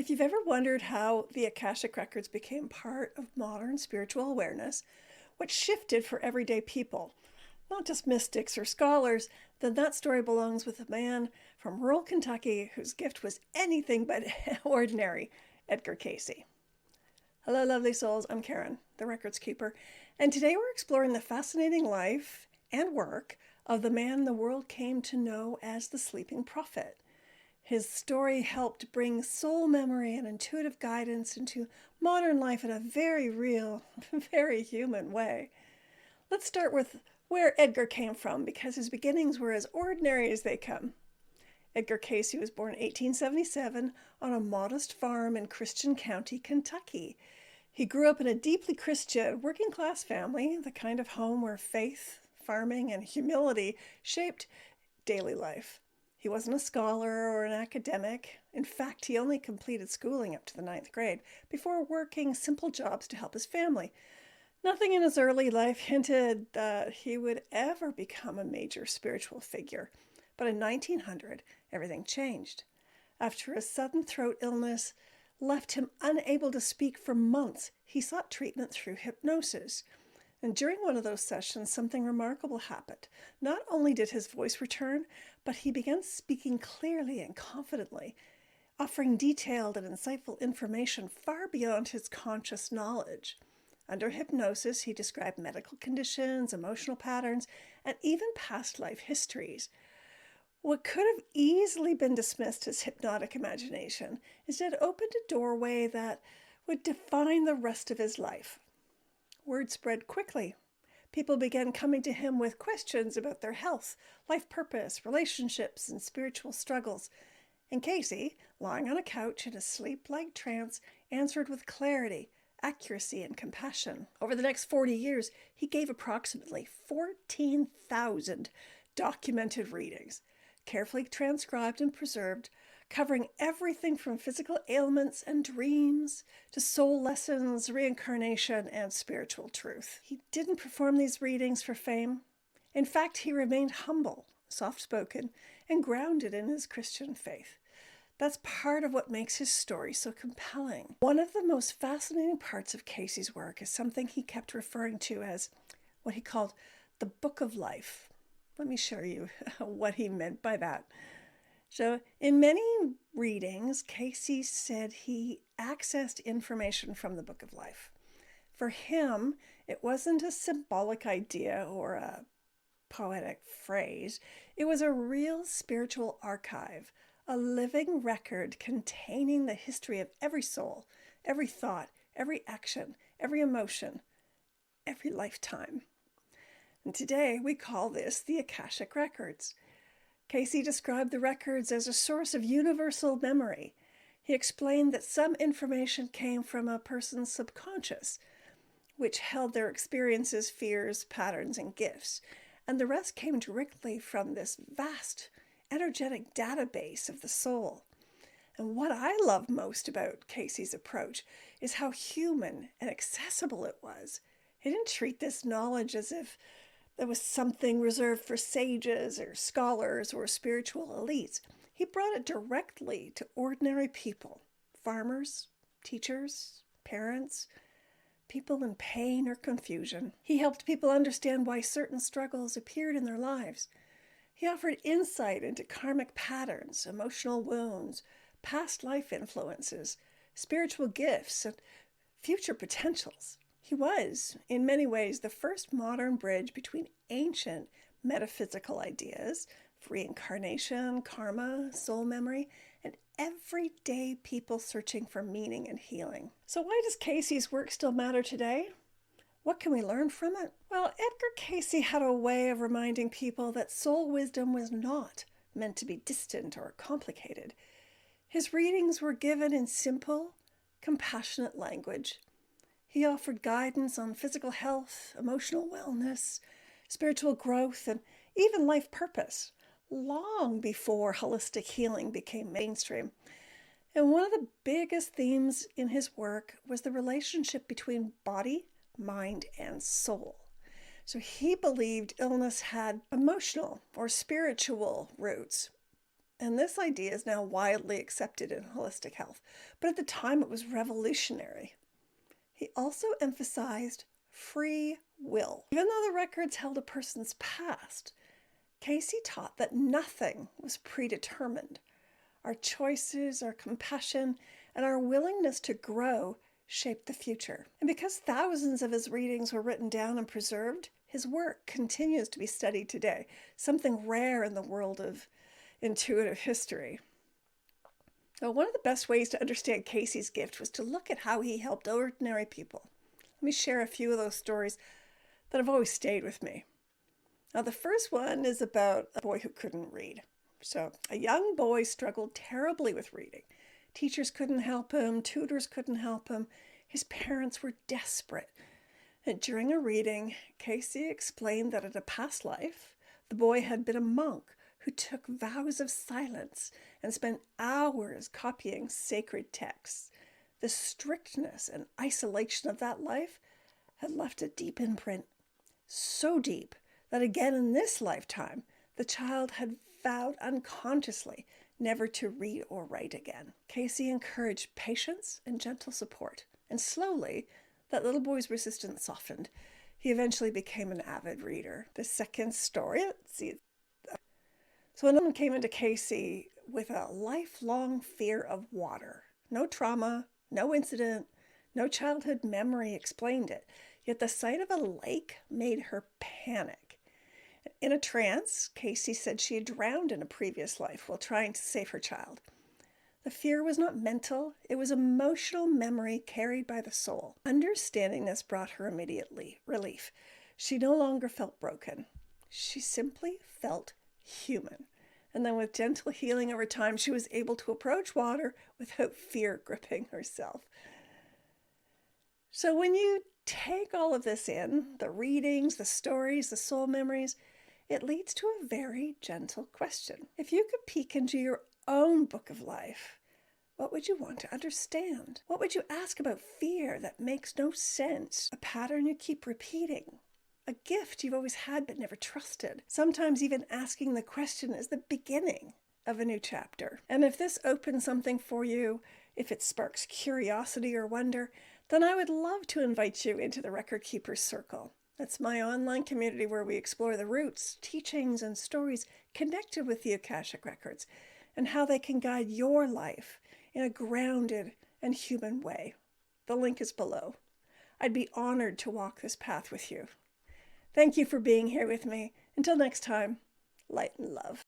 If you've ever wondered how the Akashic Records became part of modern spiritual awareness, what shifted for everyday people, not just mystics or scholars, then that story belongs with a man from rural Kentucky whose gift was anything but ordinary, Edgar Cayce. Hello, lovely souls. I'm Karen, the Records Keeper, and today we're exploring the fascinating life and work of the man the world came to know as the Sleeping Prophet. His story helped bring soul memory and intuitive guidance into modern life in a very real, very human way. Let's start with where Edgar came from, because his beginnings were as ordinary as they come. Edgar Cayce was born in 1877 on a modest farm in Christian County, Kentucky. He grew up in a deeply Christian, working-class family, the kind of home where faith, farming, and humility shaped daily life. He wasn't a scholar or an academic. In fact, he only completed schooling up to the 9th grade before working simple jobs to help his family. Nothing in his early life hinted that he would ever become a major spiritual figure. But in 1900, everything changed. After a sudden throat illness left him unable to speak for months, he sought treatment through hypnosis. And during one of those sessions, something remarkable happened. Not only did his voice return, but he began speaking clearly and confidently, offering detailed and insightful information far beyond his conscious knowledge. Under hypnosis, he described medical conditions, emotional patterns, and even past life histories. What could have easily been dismissed as hypnotic imagination instead opened a doorway that would define the rest of his life. Word spread quickly. People began coming to him with questions about their health, life purpose, relationships, and spiritual struggles. And Cayce, lying on a couch in a sleep-like trance, answered with clarity, accuracy, and compassion. Over the next 40 years, he gave approximately 14,000 documented readings, carefully transcribed and preserved, covering everything from physical ailments and dreams to soul lessons, reincarnation, and spiritual truth. He didn't perform these readings for fame. In fact, he remained humble, soft-spoken, and grounded in his Christian faith. That's part of what makes his story so compelling. One of the most fascinating parts of Cayce's work is something he kept referring to as what he called the Book of Life. Let me show you what he meant by that. So in many readings, Cayce said he accessed information from the Book of Life. For him, it wasn't a symbolic idea or a poetic phrase. It was a real spiritual archive, a living record containing the history of every soul, every thought, every action, every emotion, every lifetime. And today we call this the Akashic Records. Cayce described the records as a source of universal memory. He explained that some information came from a person's subconscious, which held their experiences, fears, patterns, and gifts, and the rest came directly from this vast, energetic database of the soul. And what I love most about Cayce's approach is how human and accessible it was. He didn't treat this knowledge as if there was something reserved for sages or scholars or spiritual elites. He brought it directly to ordinary people, farmers, teachers, parents, people in pain or confusion. He helped people understand why certain struggles appeared in their lives. He offered insight into karmic patterns, emotional wounds, past life influences, spiritual gifts, and future potentials. He was, in many ways, the first modern bridge between ancient metaphysical ideas, reincarnation, karma, soul memory, and everyday people searching for meaning and healing. So why does Cayce's work still matter today? What can we learn from it? Well, Edgar Cayce had a way of reminding people that soul wisdom was not meant to be distant or complicated. His readings were given in simple, compassionate language. He offered guidance on physical health, emotional wellness, spiritual growth, and even life purpose, long before holistic healing became mainstream. And one of the biggest themes in his work was the relationship between body, mind, and soul. So he believed illness had emotional or spiritual roots. And this idea is now widely accepted in holistic health, but at the time it was revolutionary. He also emphasized free will. Even though the records held a person's past, Cayce taught that nothing was predetermined. Our choices, our compassion, and our willingness to grow shaped the future. And because thousands of his readings were written down and preserved, his work continues to be studied today, something rare in the world of intuitive history. Now, one of the best ways to understand Cayce's gift was to look at how he helped ordinary people. Let me share a few of those stories that have always stayed with me. Now, the first one is about a boy who couldn't read. So, a young boy struggled terribly with reading. Teachers couldn't help him, tutors couldn't help him. His parents were desperate. And during a reading, Cayce explained that in a past life, the boy had been a monk who took vows of silence and spent hours copying sacred texts. The strictness and isolation of that life had left a deep imprint, so deep that again in this lifetime, the child had vowed unconsciously never to read or write again. Cayce encouraged patience and gentle support, and slowly, that little boy's resistance softened. He eventually became an avid reader. The second story, let's see. So a woman came into Cayce with a lifelong fear of water. No trauma, no incident, no childhood memory explained it. Yet the sight of a lake made her panic. In a trance, Cayce said she had drowned in a previous life while trying to save her child. The fear was not mental, it was emotional memory carried by the soul. Understanding this brought her immediately relief. She no longer felt broken. She simply felt human. And then with gentle healing over time, she was able to approach water without fear gripping herself. So when you take all of this in, the readings, the stories, the soul memories, it leads to a very gentle question. If you could peek into your own book of life, what would you want to understand? What would you ask about fear that makes no sense? A pattern you keep repeating? A gift you've always had but never trusted? Sometimes even asking the question is the beginning of a new chapter. And if this opens something for you, if it sparks curiosity or wonder, then I would love to invite you into the Record Keepers Circle. That's my online community where we explore the roots, teachings, and stories connected with the Akashic Records and how they can guide your life in a grounded and human way. The link is below. I'd be honored to walk this path with you. Thank you for being here with me. Until next time, light and love.